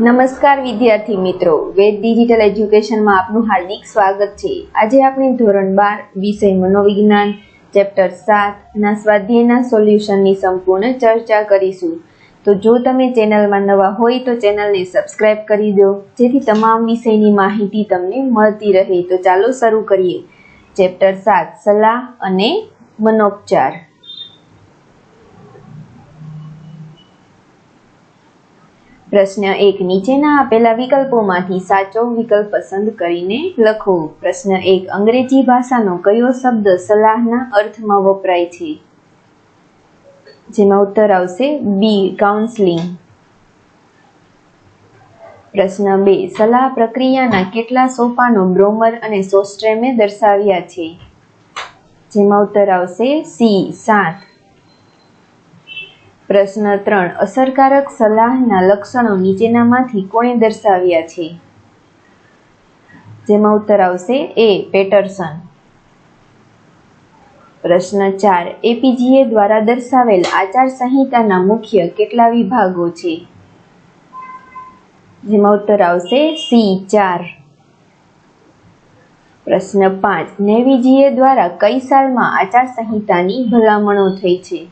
નમસ્કાર વિદ્યાર્થી મિત્રો, વેદ ડિજિટલ એજ્યુકેશનમાં આપનું હાર્દિક સ્વાગત છે। આજે આપણે ધોરણ 12 વિષય મનોવિજ્ઞાન ચેપ્ટર 7 ના સ્વાધ્યાયના સોલ્યુશનની સંપૂર્ણ ચર્ચા કરીશું। તો જો તમે ચેનલમાં નવા હોય તો ચેનલને સબસ્ક્રાઇબ કરી દો જેથી તમામ વિષયની માહિતી તમને મળતી રહે। તો ચાલો શરૂ કરીએ। ચેપ્ટર 7 સલાહ અને મનોપચાર। પ્રશ્ન 1 નીચેના આપેલા વિકલ્પોમાંથી સાચો વિકલ્પ પસંદ કરીને લખો। પ્રશ્ન 1 અંગ્રેજી ભાષાનો કયો શબ્દ સલાહના અર્થમાં વપરાય છે? જેમાં ઉત્તર આવશે બી કાઉન્સેલિંગ। પ્રશ્ન 2 સલાહ પ્રક્રિયાના કેટલા સોપાનો બ્રોમર અને સોસ્ટ્રેમે દર્શાવ્યા છે? જેમાં ઉત્તર આવશે સી 7। પ્રશ્ન 3 અસરકારક સલાહના લક્ષણો નીચેનામાંથી કોણે દર્શાવ્યા છે? જેમાં ઉત્તર આવશે એ પેટરસન। પ્રશ્ન 4 એપીજીએ દ્વારા દર્શાવેલ આચાર સંહિતાના મુખ્ય કેટલા વિભાગો છે? જેમાં ઉત્તર આવશે સી 4। પ્રશ્ન 5 નેવીજીએ દ્વારા કઈ સાલમાં આચાર સંહિતાની ભલામણો થઈ છે?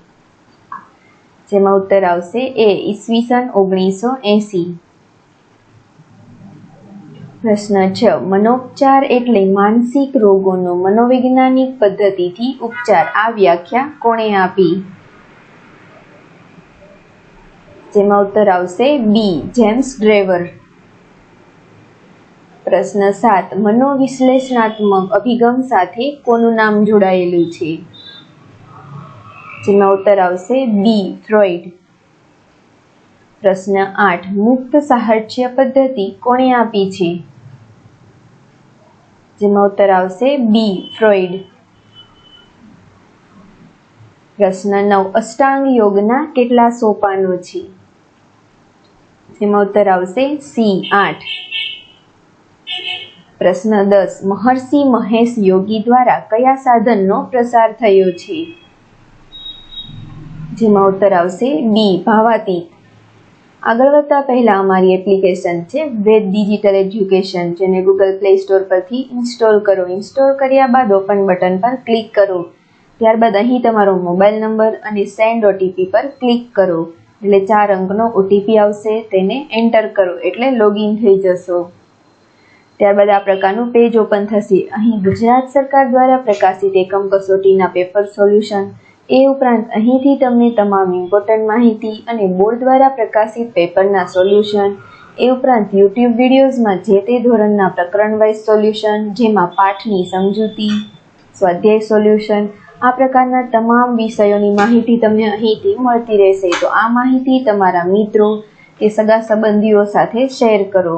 જેમાં ઉત્તર આવશે એ ઈસવીસન 1980। પ્રશ્ન 6 મનોપચાર એટલે માનસિક રોગોનો મનોવૈજ્ઞાનિક પદ્ધતિથી ઉપચાર। આ વ્યાખ્યા કોણે આપી? જેમાં ઉત્તર આવશે બી જેમ્સ ડ્રેવર। પ્રશ્ન 7 મનોવિશ્લેષણાત્મક અભિગમ સાથે કોનું નામ જોડાયેલું છે? જેમાં ઉત્તર આવશે બી ફ્રોઈડ। પ્રશ્ન 8 મુક્ત સાહચર્ય પદ્ધતિ કોણે આપી છે? જેમાં ઉત્તર આવશે બી ફ્રોઈડ। પ્રશ્ન 9 અષ્ટાંગ યોગના કેટલા સોપાનો છે? જેમાં ઉત્તર આવશે સી 8। પ્રશ્ન 10 મહર્ષિ મહેશ યોગી દ્વારા કયા સાધનનો પ્રસાર થયો છે? જેમાં ઉત્તર આવશે બી ભાવાતીત। આગળ વધતા પહેલા અમારી એપ્લિકેશન છે વેદ ડિજિટલ એજ્યુકેશન, જેને ગૂગલ પ્લે સ્ટોર પરથી ઇન્સ્ટોલ કરો। ઇન્સ્ટોલ કર્યા બાદ ઓપન બટન પર ક્લિક કરો। ત્યારબાદ અહીં તમારો મોબાઈલ નંબર અને સેન્ડ ઓટીપી પર ક્લિક કરો, એટલે 4 અંકનો ઓટીપી આવશે, તેને એન્ટર કરો એટલે લોગિન થઈ જશો। ત્યારબાદ આ પ્રકારનું પેજ ઓપન થશે। અહીં ગુજરાત સરકાર દ્વારા પ્રકાશિત એકમ કસોટીના પેપર સોલ્યુશન, એ ઉપરાંત અહીંથી તમને તમામ ઇમ્પોર્ટન્ટ માહિતી અને બોર્ડ દ્વારા પ્રકાશિત પેપરના સોલ્યુશન, એ ઉપરાંત યુટ્યુબ વિડીયોઝમાં જે તે ધોરણના પ્રકરણ વાઇઝ સોલ્યુશન, જેમાં પાઠની સમજૂતી, સ્વાધ્યાય સોલ્યુશન, આ પ્રકારના તમામ વિષયોની માહિતી તમને અહીંથી મળતી રહેશે। તો આ માહિતી તમારા મિત્રો કે સગા સંબંધીઓ સાથે શેર કરો।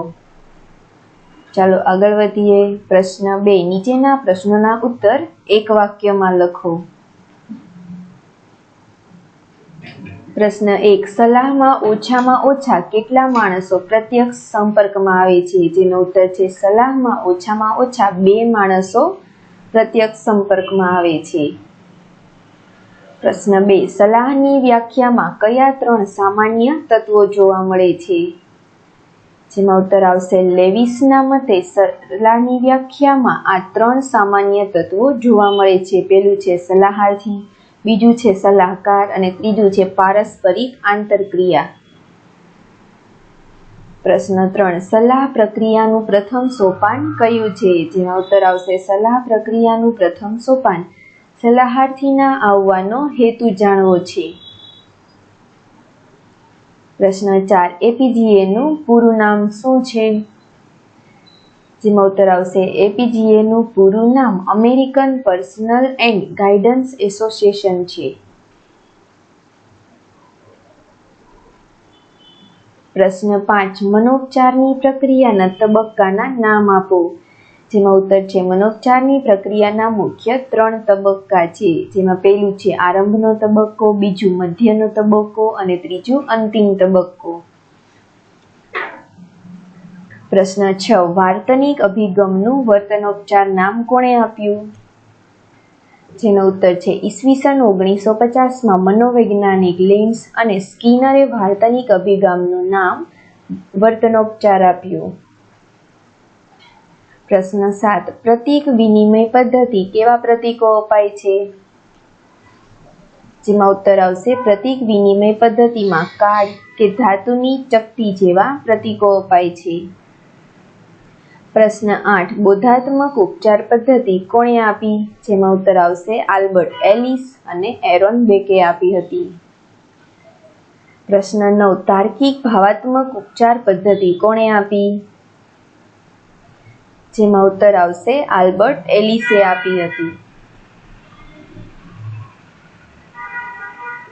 ચાલો આગળ વધીએ। પ્રશ્ન 2 નીચેના પ્રશ્નોના ઉત્તર એક વાક્યમાં લખો। પ્રશ્ન 1 સલાહમાં ઓછામાં ઓછા કેટલા માણસો પ્રત્યક્ષ સંપર્કમાં આવે છે? જેનો ઉત્તર છે સલાહમાં ઓછામાં ઓછા 2 માણસો પ્રત્યક્ષ સંપર્કમાં આવે છે। પ્રશ્ન 2 સલાહની વ્યાખ્યામાં કયા 3 સામાન્ય તત્વો જોવા મળે છે? જેમાં ઉત્તર આવશે લેવિસના મતે સલાહની વ્યાખ્યામાં આ 3 સામાન્ય તત્વો જોવા મળે છે। પહેલું છે સલાહાર્થી, બીજું છે સલાહકાર અને ત્રીજું છે પારસ્પરિક આંતરક્રિયા। પ્રશ્ન 3 સલાહ પ્રક્રિયાનું પ્રથમ સોપાન કયું છે? જેમાં ઉત્તર આવશે સલાહ પ્રક્રિયાનું પ્રથમ સોપાન સલાહાર્થીના આવવાનો હેતુ જાણવો છે। પ્રશ્ન 4 એપીજીએનું પૂરું નામ શું છે? જેમાં ઉત્તર આવશે એપીજીએનું પૂરું નામ American personal and guidance association છે। પ્રશ્ન 5 મનોપચારની પ્રક્રિયાના તબક્કાના નામ આપો। જેમાં ઉત્તર છે મનોપચારની પ્રક્રિયાના મુખ્ય 3 તબક્કા છે, જેમાં પહેલું છે આરંભનો તબક્કો, બીજું મધ્યનો તબક્કો અને ત્રીજું અંતિમ તબક્કો। પ્રશ્ન 6 વાર્તનિક અભિગમનું વર્તનોપચાર નામ કોણે આપ્યું? જેનો ઉત્તર છે ઈસવીસન 1950માં મનોવૈજ્ઞાનિક લેન્સ અને સ્કિનરે વાર્તનિક અભિગમનું નામ વર્તનોપચાર આપ્યો। પ્રશ્ન 7 પ્રતીક વિનિમય પદ્ધતિ કેવા પ્રતીકો અપાય છે? જેમાં ઉત્તર આવશે પ્રતીક વિનિમય પદ્ધતિમાં કાર્ડ કે ધાતુની ચકતી જેવા પ્રતીકો અપાય છે। પ્રશ્ન 8 બોધાત્મક ઉપચાર પદ્ધતિ કોણે આપી? જેમાં ઉત્તર આવશે આલ્બર્ટ એલિસ અને એરોન બેકે આપી હતી। પ્રશ્ન 9 તાર્કિક ભાવાત્મક ઉપચાર પદ્ધતિ કોણે આપી? જેમાં ઉત્તર આવશે આલ્બર્ટ એલિસે આપી હતી।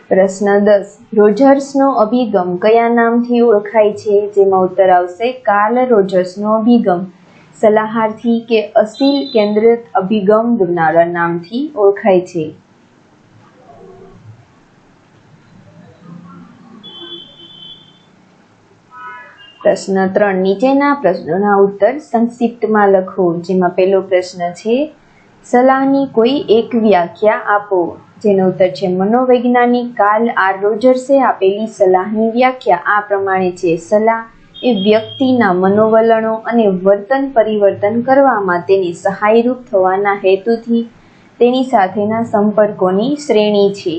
પ્રશ્ન 10 રોજર્સનો અભિગમ કયા નામથી ઓળખાય છે? જેમાં ઉત્તર આવશે કાર્લ રોજર્સનો અભિગમ સલાહાર્થી કે અસીલ કેન્દ્રિત અભિગમ નામથી ઓળખાય છે। પ્રશ્ન 3 નીચેના પ્રશ્નોના ઉત્તર સંક્ષિપ્તમાં લખો। જેમાં પહેલો પ્રશ્ન છે સલાહની કોઈ એક વ્યાખ્યા આપો। જેનો ઉત્તર છે મનોવૈજ્ઞાનિક કાર્લ આર રોજર્સે આપેલી સલાહની વ્યાખ્યા આ પ્રમાણે છે સલાહ એ વ્યક્તિના મનોવલણો અને વર્તન પરિવર્તન કરવામાં તેની સહાયરૂપ થવાના હેતુથી તેની સાથેના સંપર્કોની શ્રેણી છે।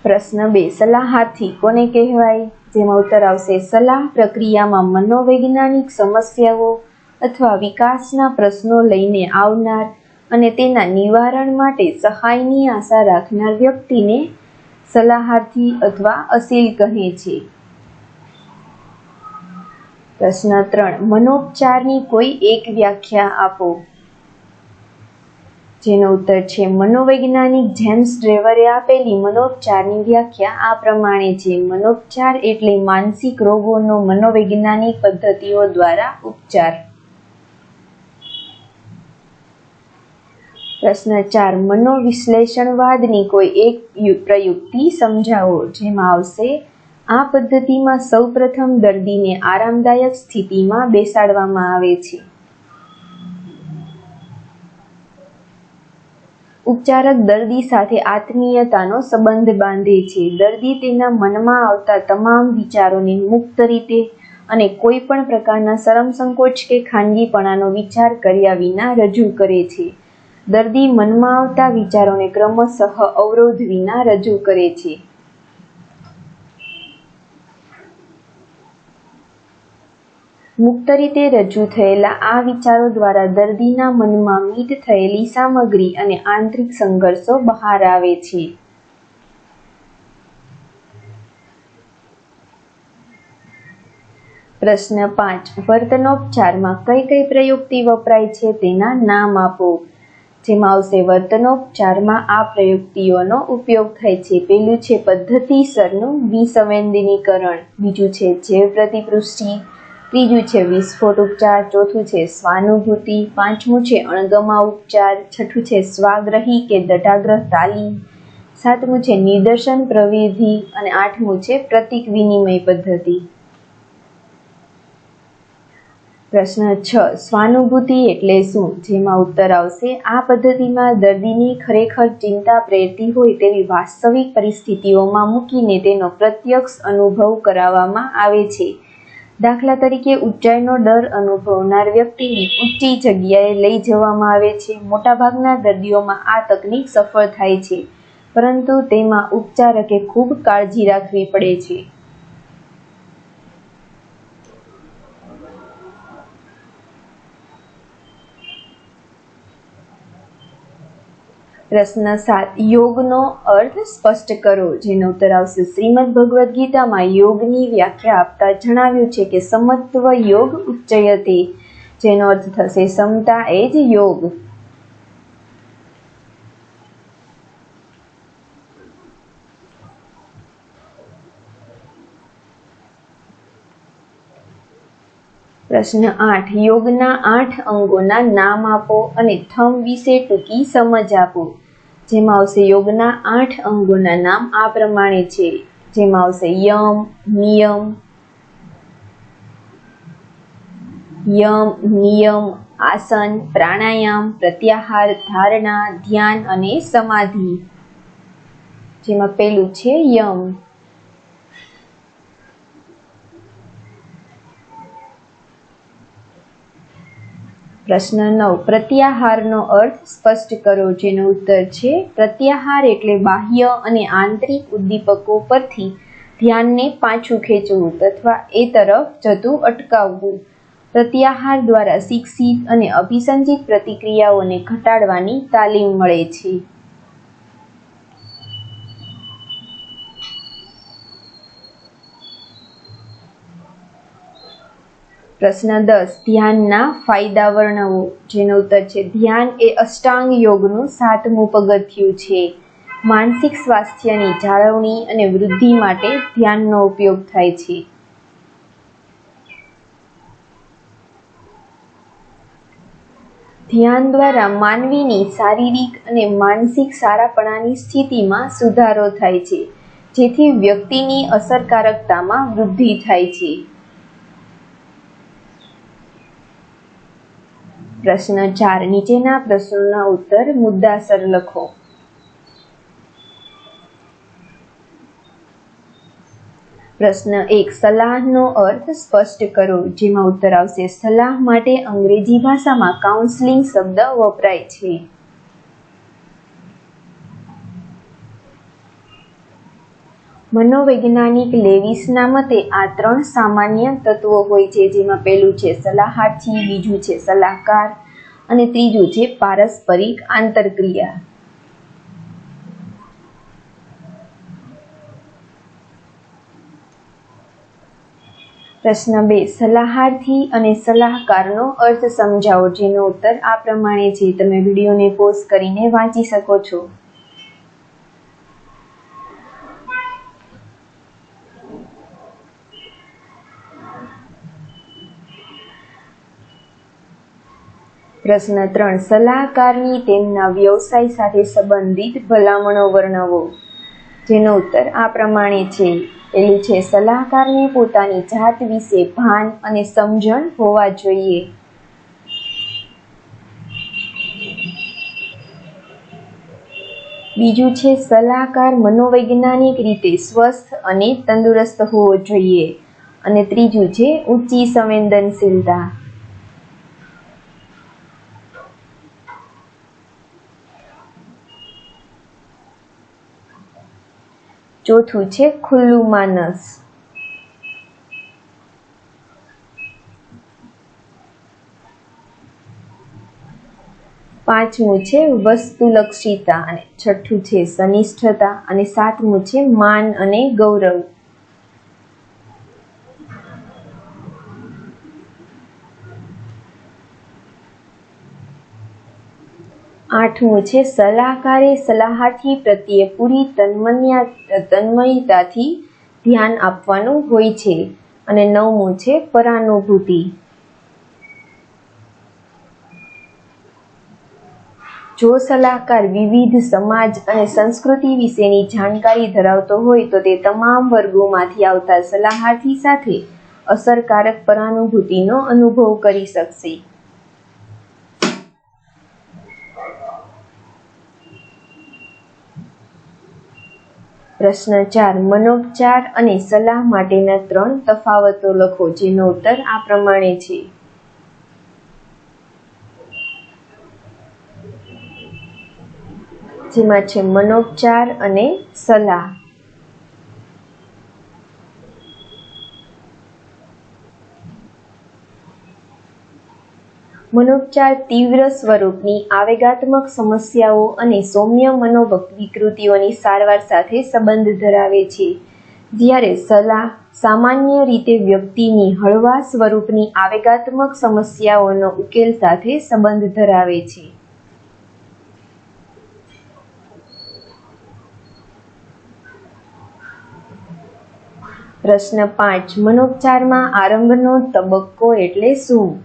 પ્રશ્ન 2 સલાહાર્થી કોને કહેવાય? જેમાં ઉત્તર આવશે સલાહ પ્રક્રિયામાં મનોવૈજ્ઞાનિક સમસ્યાઓ અથવા વિકાસના પ્રશ્નો લઈને આવનાર અને તેના નિવારણ માટે સહાયની આશા રાખનાર વ્યક્તિને સલાહાર્થી અથવા અસીલ કહે છે। પ્રશ્ન 3 મનોપચારની કોઈ એક વ્યાખ્યા આપો। જેનો ઉત્તર છે મનોવૈજ્ઞાનિક જેમ્સ ડ્રેવરે આપેલી મનોપચારની વ્યાખ્યા આ પ્રમાણે છે મનોપચાર એટલે માનસિક રોગોનો મનોવૈજ્ઞાનિક પદ્ધતિઓ દ્વારા ઉપચાર। પ્રશ્ન 4 મનોવિશ્લેષણવાદની કોઈ એક પ્રયુક્તિ સમજાવો। જેમાં આવશે આ પદ્ધતિમાં સૌપ્રથમ દર્દીને આરામદાયક સ્થિતિમાં બેસાડવામાં આવે છે। ઉપચારક દર્દી સાથે આત્મીયતાનો સંબંધ બાંધે છે। દર્દી તેના મનમાં આવતા તમામ વિચારોને મુક્ત રીતે અને કોઈ પણ પ્રકારના શરમ સંકોચ કે ખાનગીપણાનો વિચાર કર્યા વિના રજૂ કરે છે। દર્દી મનમાં આવતા વિચારોને ક્રમશઃ અવરોધ વિના રજૂ કરે છે। મુક્ત રીતે રજૂ થયેલા આ વિચારો દ્વારા દર્દીના મનમાં મીટ થયેલી સામગ્રી અને આંતરિક સંઘર્ષો બહાર આવે છે। પ્રશ્ન 5 વર્તનોપચારમાં કઈ કઈ પ્રયુક્તિ વપરાય છે તેના નામ આપો। જેમાં આવશે વર્તનોપચારમાં આ પ્રયુક્તિઓનો ઉપયોગ થાય છે। પહેલું છે પદ્ધતિસરનું વિસંવેદનીકરણ, બીજું છે જૈવ પ્રતિપુષ્ટિ, ત્રીજું છે વિસ્ફોટ ઉપચાર, ચોથું છે સ્વાનુભૂતિ, પાંચમું છે અણગમા ઉપચાર, છઠ્ઠું છે સ્વાગ્રહી કે દઢાગ્રહ તાલીમ, સાતમું છે નિદર્શન પ્રવિધિ અને આઠમું છે પ્રતીક વિનિમય પદ્ધતિ। પ્રશ્ન 6 સ્વાનુભૂતિ એટલે શું? જેમાં ઉત્તર આવશે આ પદ્ધતિમાં દર્દીની ખરેખર ચિંતા પ્રેરતી હોય તેવી વાસ્તવિક પરિસ્થિતિઓમાં મૂકીને તેનો પ્રત્યક્ષ અનુભવ કરાવવામાં આવે છે। દાખલા તરીકે ઊંચાઈનો ડર અનુભવનાર વ્યક્તિને ઊંચી જગ્યાએ લઈ જવામાં આવે છે। મોટાભાગના દર્દીઓમાં આ તકનીક સફળ થાય છે, પરંતુ તેમાં ઉપચારકે ખૂબ કાળજી રાખવી પડે છે। પ્રશ્ન 7 યોગનો અર્થ સ્પષ્ટ કરો। જેનો ઉત્તર આવશે શ્રીમદ ભગવદ્ ગીતામાં યોગની વ્યાખ્યા આપતા જણાવ્યું છે કે સમત્વ યોગ ઉચ્ચયતે, જેનો અર્થ થશે સમતા એ જ યોગ। પ્રશ્ન 8 યોગના 8 અંગોના નામ આપો અને થંભ વિશે ટૂંકી સમજ આપો। જેમાં આવશે યોગના 8 અંગોના નામ આ પ્રમાણે છે। જેમાં આવશે યમ, નિયમ, આસન, પ્રાણાયામ, પ્રત્યાહાર, ધારણા, ધ્યાન અને સમાધિ। જેમાં પહેલું છે યમ। પ્રશ્ન 9. પ્રત્યાહારનો અર્થ સ્પષ્ટ કરો, જેનો ઉત્તર છે પ્રત્યાહાર એટલે બાહ્ય અને આંતરિક ઉદ્દીપકો પરથી ધ્યાનને પાછું ખેંચવું તથા એ તરફ જતું અટકાવવું. પ્રત્યાહાર દ્વારા શિક્ષિત અને અભિસંધિત પ્રતિક્રિયાઓને ઘટાડવાની તાલીમ મળે છે. પ્રશ્ન 10. ધ્યાનના ફાયદા વર્ણવો, જેનો ઉત્તર છે ધ્યાન એ અષ્ટાંગ યોગનું 7મું પગથિયું છે. માનસિક સ્વાસ્થ્યની જાળવણી અને વૃદ્ધિ માટે ધ્યાનનો ઉપયોગ થાય છે. ધ્યાન દ્વારા માનવીની શારીરિક અને માનસિક સારાપણાની સ્થિતિમાં સુધારો થાય છે, જેથી વ્યક્તિની અસરકારકતામાં વૃદ્ધિ થાય છે. પ્રશ્ન 4. નીચેના પ્રશ્નોના ઉત્તર મુદ્દાસર લખો. પ્રશ્ન 1. સલાહનો અર્થ સ્પષ્ટ કરો, જેમાં ઉત્તર આવશે સલાહ માટે અંગ્રેજી ભાષામાં કાઉન્સેલિંગ શબ્દ વપરાય છે. મનોવૈજ્ઞાનિક લેવિસના મતે આ 3 સામાન્ય તત્વો હોય છે, જેમાં પહેલું છે સલાહાર્થી, બીજું છે સલાહકાર અને ત્રીજું છે પારસ્પરિક આંતરક્રિયા. પ્રશ્ન 2. સલાહાર્થી અને સલાહકારનો અર્થ સમજાવો, જેનો ઉત્તર આ પ્રમાણે છે. તમે વિડીયોને પોઝ કરીને વાંચી શકો છો. પ્રશ્ન 3. સલાહકારની તેમના વ્યવસાય સાથે સંબંધિત ભલામણો વર્ણવો, જેનો ઉત્તર આ પ્રમાણે છે. પહેલું છે સલાહકારને પોતાની જાત વિશે ભાન અને સમજણ હોવા જોઈએ. બીજું છે સલાહકાર મનોવૈજ્ઞાનિક રીતે સ્વસ્થ અને તંદુરસ્ત હોવો જોઈએ. અને ત્રીજું છે ઊંચી સંવેદનશીલતા. ચોથું છે ખુલ્લું માનસ. પાંચમું છે વસ્તુલક્ષીતા અને છઠ્ઠું છે સનિષ્ઠતા અને સાતમું છે માન અને ગૌરવ. આઠમું છે સલાહકારે સલાહાર્થી પ્રત્યે પૂરી તન્મયતાથી ધ્યાન આપવાનું હોય છે. અને નવમું છે પરાનુભૂતિ. જો સલાહકાર વિવિધ સમાજ અને સંસ્કૃતિ વિશેની જાણકારી ધરાવતો હોય તો તે તમામ વર્ગોમાંથી આવતા સલાહાર્થી સાથે અસરકારક પરાનુભૂતિનો અનુભવ કરી શકશે. પ્રશ્ન 4. મનોપચાર અને સલાહ માટેના 3 તફાવતો લખો, જેનો ઉત્તર આ પ્રમાણે છે. જેમાં છે મનોપચાર અને સલાહ. મનોપચાર તીવ્ર સ્વરૂપની આવેગાત્મક સમસ્યાઓ અને સૌમ્ય મનોવિકૃતિઓની સારવાર સાથે સંબંધ ધરાવે છે, જ્યારે સલાહ સામાન્ય રીતે વ્યક્તિની હળવા સ્વરૂપની આવેગાત્મક સમસ્યાઓનો ઉકેલ સાથે સંબંધ ધરાવે છે. પ્રશ્ન 5. મનોપચારમાં આરંભનો તબક્કો એટલે શું?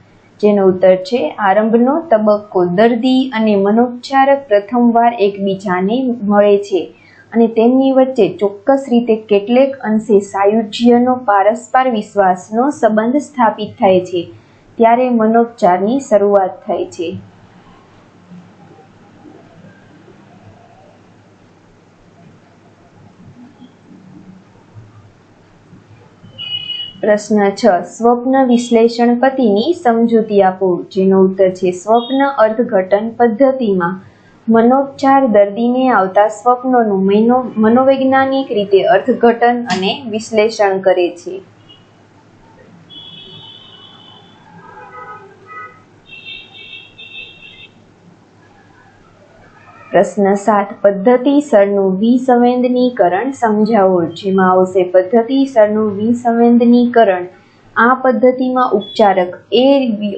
જેનો ઉત્તર છે આરંભનો તબક્કો દર્દી અને મનોપચારક પ્રથમવાર એકબીજાને મળે છે અને તેમની વચ્ચે ચોક્કસ રીતે કેટલેક અંશે સાયુજ્યનો પારસ્પર વિશ્વાસનો સંબંધ સ્થાપિત થાય છે, ત્યારે મનોપચારની શરૂઆત થાય છે. પ્રશ્ન 6 સ્વપ્ન વિશ્લેષણ પદ્ધતિની સમજૂતી આપો, જેનો ઉત્તર છે સ્વપ્ન અર્થઘટન પદ્ધતિમાં મનોપચાર દર્દીને આવતા સ્વપ્નોનું મનોવૈજ્ઞાનિક રીતે અર્થઘટન અને વિશ્લેષણ કરે છે. પ્રશ્ન 7 પદ્ધતિસરનું વિસંવેદનીકરણ સમજાવો, જેમાં આવશે પદ્ધતિસરનું વિસંવેદનીકરણ. આ પદ્ધતિમાં ઉપચારક એ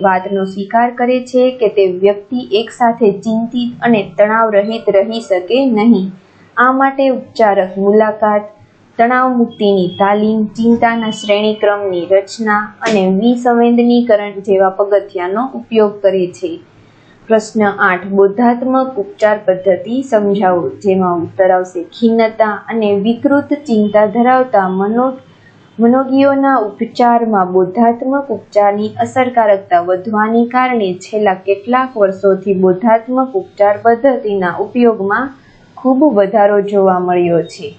વાતનો સ્વીકાર કરે છે કે તે વ્યક્તિ એકસાથે ચિંતિત અને તણાવ રહિત રહી શકે નહીં. આ માટે ઉપચારક મુલાકાત, તણાવ મુક્તિની તાલીમ, ચિંતાના શ્રેણીક્રમની રચના અને વિસંવેદનીકરણ જેવા પગથિયાનો ઉપયોગ કરે છે. પ્રશ્ન 8 બોધાત્મક ઉપચાર પદ્ધતિ સમજાવો, જેમાં ઉત્તર આવશે ખિન્નતા અને વિકૃત ચિંતા ધરાવતા મનોગીઓના ઉપચારમાં બોધાત્મક ઉપચારની અસરકારકતા વધવાને કારણે છેલ્લા કેટલાક વર્ષોથી બોધાત્મક ઉપચાર પદ્ધતિના ઉપયોગમાં ખૂબ વધારો જોવા મળ્યો છે.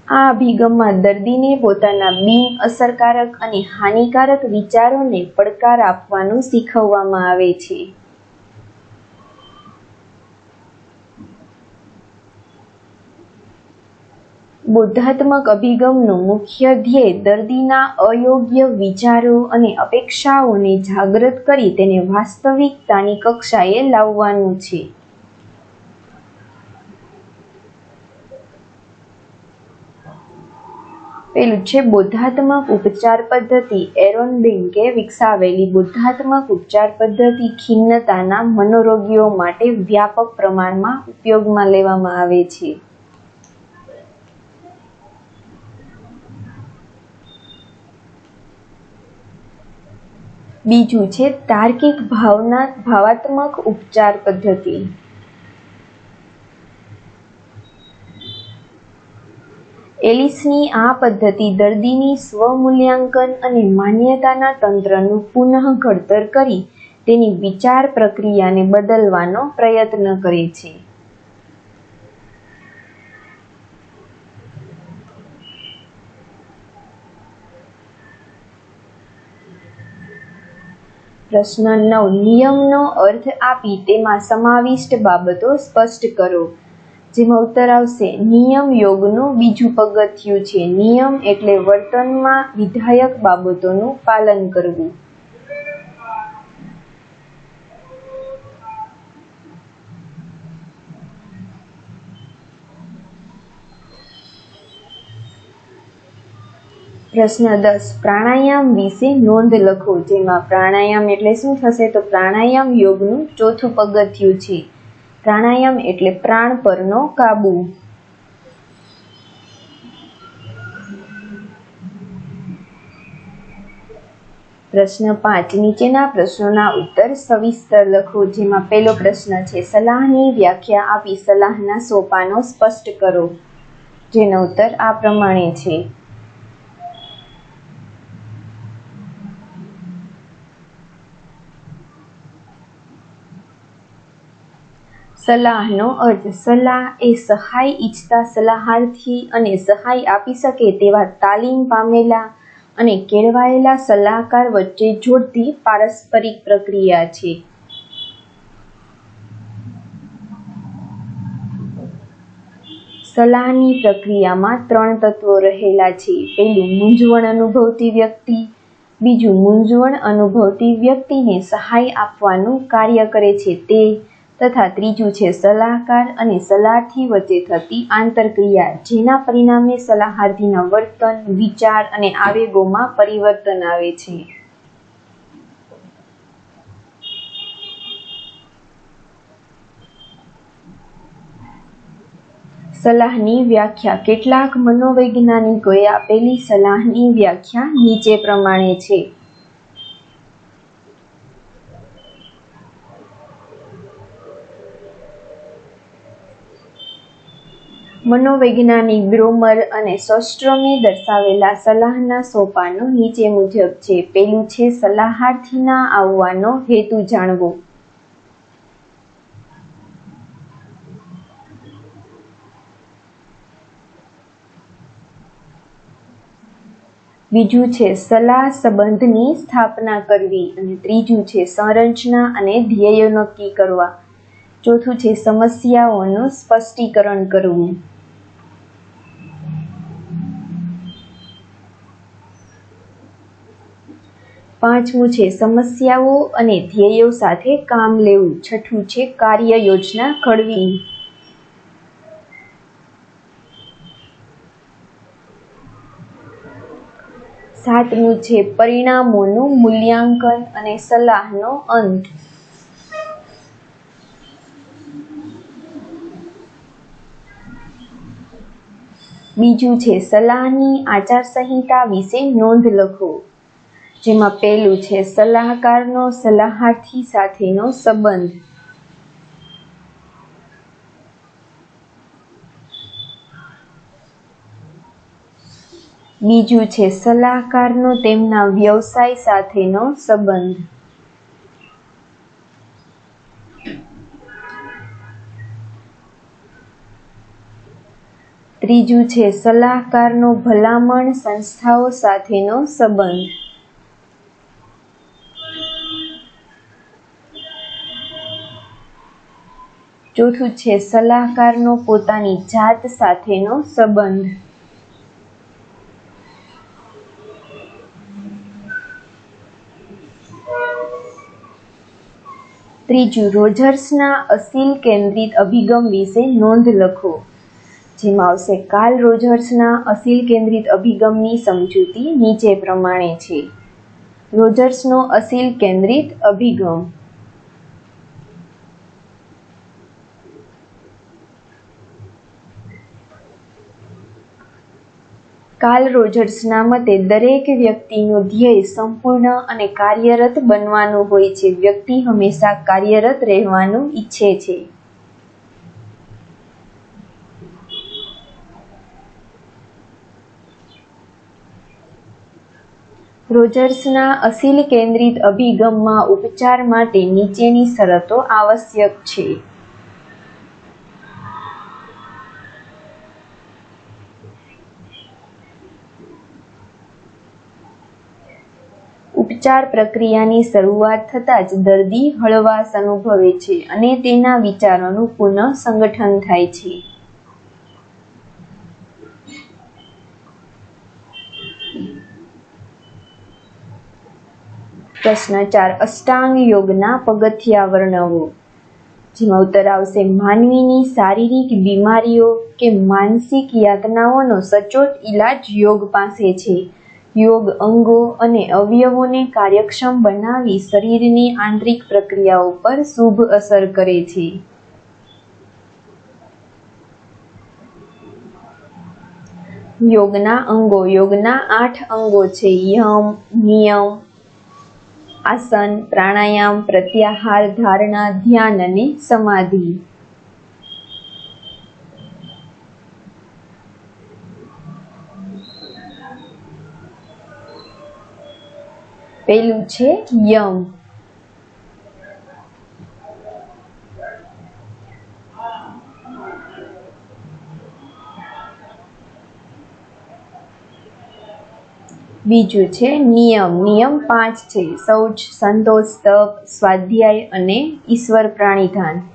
આ અભિગમમાં દર્દીને પોતાના બિનઅસરકારક અને હાનિકારક વિચારોને પડકાર આપવાનું શીખવવામાં આવે છે. બોધાત્મક અભિગમનું મુખ્ય ધ્યેય દર્દીના અયોગ્ય વિચારો અને અપેક્ષાઓને જાગૃત કરી તેને વાસ્તવિકતાની કક્ષાએ લાવવાનું છે. પેલું છે બોધાત્મક ઉપચાર પદ્ધતિ. એરોન બેન્કે વિકસાવેલી બોધાત્મક ઉપચાર પદ્ધતિ ખિન્નતાના મનોરોગીઓ માટે વ્યાપક પ્રમાણમાં ઉપયોગમાં લેવામાં આવે છે. બીજું છે તાર્કિક ભાવાત્મક ઉપચાર પદ્ધતિ. એલિસની આ પદ્ધતિ દર્દીની સ્વમૂલ્યાંકન અને માન્યતાના તંત્રનું પુનઃઘડતર કરી તેની વિચાર પ્રક્રિયાને બદલવાનો પ્રયત્ન કરે છે. પ્રશ્ન 9 નિયમનો અર્થ આપી તેમાં સમાવિષ્ટ બાબતો સ્પષ્ટ કરો, જેમાં ઉત્તર આવશે નિયમ યોગનું બીજું પગથિયું છે. નિયમ એટલે વર્તનમાં વિધાયક બાબતોનું પાલન કરવું. પ્રશ્ન 10 પ્રાણાયામ વિશે નોંધ લખો, જેમાં પ્રાણાયામ એટલે શું થશે તો પ્રાણાયામ યોગનું ચોથું પગથિયું છે. પ્રાણાયામ એટલે પ્રાણ પરનો કાબુ. પ્રશ્ન 5 નીચેના પ્રશ્નોના ઉત્તર સવિસ્તર લખો, જેમાં પહેલો પ્રશ્ન છે સલાહની વ્યાખ્યા આપી સલાહના સોપાનો સ્પષ્ટ કરો, જેનો ઉત્તર આ પ્રમાણે છે. સલાહનો અર્થ. સલાહ એ સહાય ઈચ્છતા સલાહાર્થી અને સહાય આપી શકે તેવા તાલીમ પામેલા અને કેળવાયેલા સલાહકાર વચ્ચે જોડતી પારસ્પરિક પ્રક્રિયા છે. સલાહની પ્રક્રિયામાં 3 તત્વો રહેલા છે. પહેલું મૂંઝવણ અનુભવતી વ્યક્તિ, બીજું મૂંઝવણ અનુભવતી વ્યક્તિને સહાય આપવાનું કાર્ય કરે છે તે, તથા ત્રીજું છે સલાહકાર અને સલાહથી વચ્ચે થતી આંતરક્રિયા, જેના પરિણામે સલાહાર્થીના વર્તન, વિચાર અને આવેગોમાં પરિવર્તન આવે છે. સલાહની વ્યાખ્યા. કેટલાક મનોવૈજ્ઞાનિકોએ આપેલી સલાહની વ્યાખ્યા નીચે પ્રમાણે છે. મનોવૈજ્ઞાનિક બ્રોમર અને સોસ્ટ્રોમે દર્શાવેલા સલાહના સોપાનો નીચે મુજબ છે. પહેલું છે સલાહાર્થીના આવવાનો હેતુ જાણવો. બીજું છે સલાહ સંબંધની સ્થાપના કરવી, અને ત્રીજું છે સંરચના અને ધ્યેયો નક્કી કરવા. ચોથું છે સમસ્યાઓનું સ્પષ્ટીકરણ કરવું. પાંચમું છે સમસ્યાઓ અને ધ્યેયો સાથે કામ લેવું. છઠ્ઠું છે કાર્ય યોજના ઘડવી. સાતમું છે પરિણામોનું મૂલ્યાંકન અને સલાહનો અંત. બીજું છે સલાહની આચારસંહિતા વિશે નોંધ લખો, જેમાં પહેલું છે સલાહકારનો સલાહાર્થી સાથેનો સંબંધ. બીજું છે સલાહકારનો તેમના વ્યવસાય સાથેનો સંબંધ. ત્રીજું છે સલાહકારનો ભલામણ સંસ્થાઓ સાથેનો સંબંધ. ચોથું છે સલાહકારનો પોતાની જાત સાથેનો સંબંધ. ત્રીજું રોજર્સના અસીલ કેન્દ્રિત અભિગમ વિશે નોંધ લખો, જેમાં આવશે કાર્લ રોજર્સના અસીલ કેન્દ્રિત અભિગમની સમજૂતી નીચે પ્રમાણે છે. રોજર્સનો અસીલ કેન્દ્રિત અભિગમ. કાર્લ રોજર્સના મતે દરેક વ્યક્તિનું ધ્યેય સંપૂર્ણ અને કાર્યરત બનવાનું હોય છે. વ્યક્તિ હંમેશા કાર્યરત રહેવાનું ઈચ્છે છે. રોજર્સના અસીલ કેન્દ્રિત અભિગમમાં ઉપચાર માટે નીચેની શરતો આવશ્યક છે. ઉપચાર પ્રક્રિયાની શરૂઆત થતાં જ દર્દી હળવાશ અનુભવે છે અને તેના વિચારોનું પુનઃસંગઠન થાય છે. પ્રશ્ન 4. અષ્ટાંગ યોગના પગથિયાં વર્ણવો. જેમાં ઉત્તર આવશે માનવીની શારીરિક બીમારીઓ કે માનસિક યાતનાઓનો સચોટ ઇલાજ યોગ પાસે છે. યોગ અંગો અને અવયવોને કાર્યક્ષમ બનાવી શરીરની આંતરિક પ્રક્રિયાઓ પર શુભ અસર કરે છે. યોગના અંગો. યોગના 8 અંગો છે. યમ, નિયમ, આસન, પ્રાણાયામ, પ્રત્યાહાર, ધારણા, ધ્યાન અને સમાધિ. પહેલું છે યમ. બીજું છે નિયમ. નિયમ 5 છે. શૌચ, સંતોષ, તપ, સ્વાધ્યાય અને ઈશ્વર પ્રાણિધાન.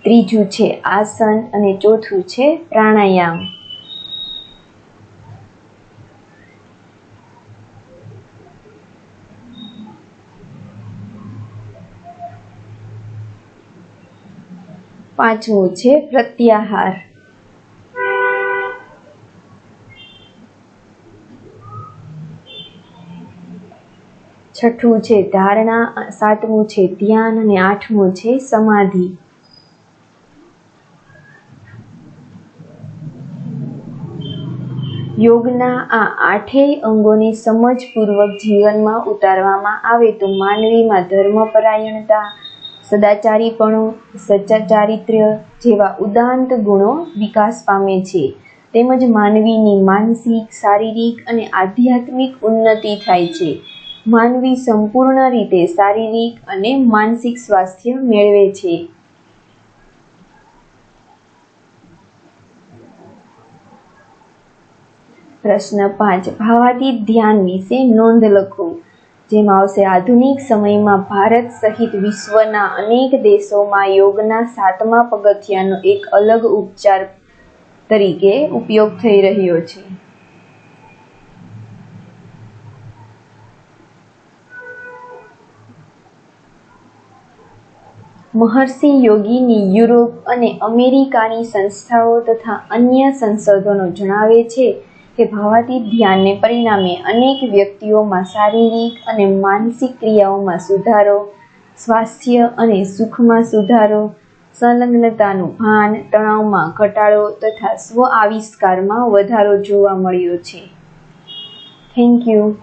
ત્રીજું છે આસન અને ચોથું છે પ્રાણાયામ. પાંચમું છે પ્રત્યાહાર. છઠ્ઠું છે ધારણા, સાતમું છે ધ્યાન અને આઠમું છે સમાધિ. યોગના આ 8 અંગોની સમજપૂર્વક જીવનમાં ઉતારવામાં આવે તો માનવીમાં ધર્મપરાયણતા, સદાચારીપણું, સચ્ચારિત્ર્ય જેવા ઉદાત્ત ગુણો વિકાસ પામે છે, તેમજ માનવીની માનસિક, શારીરિક અને આધ્યાત્મિક ઉન્નતિ થાય છે. માનવી સંપૂર્ણ રીતે શારીરિક અને માનસિક સ્વાસ્થ્ય મેળવે છે. પ્રશ્ન 5. ભાવાતીત ધ્યાન વિશે નોંધ લખો. જેમાં આવશે આધુનિક સમયમાં ભારત સહિત વિશ્વના અનેક દેશોમાં યોગના 7મા પગથિયાનો એક અલગ ઉપચાર તરીકે ઉપયોગ થઈ રહ્યો છે. મહર્ષિ યોગીની યુરોપ અને અમેરિકાની સંસ્થાઓ તથા અન્ય સંશોધનો જણાવે છે કે ભાવાતીત ધ્યાનને પરિણામે અનેક વ્યક્તિઓમાં શારીરિક અને માનસિક ક્રિયાઓમાં સુધારો, સ્વાસ્થ્ય અને સુખમાં સુધારો, સંલગ્નતાનું ભાન, તણાવમાં ઘટાડો તથા સ્વ-આવિષ્કારમાં વધારો જોવા મળ્યો છે. Thank you.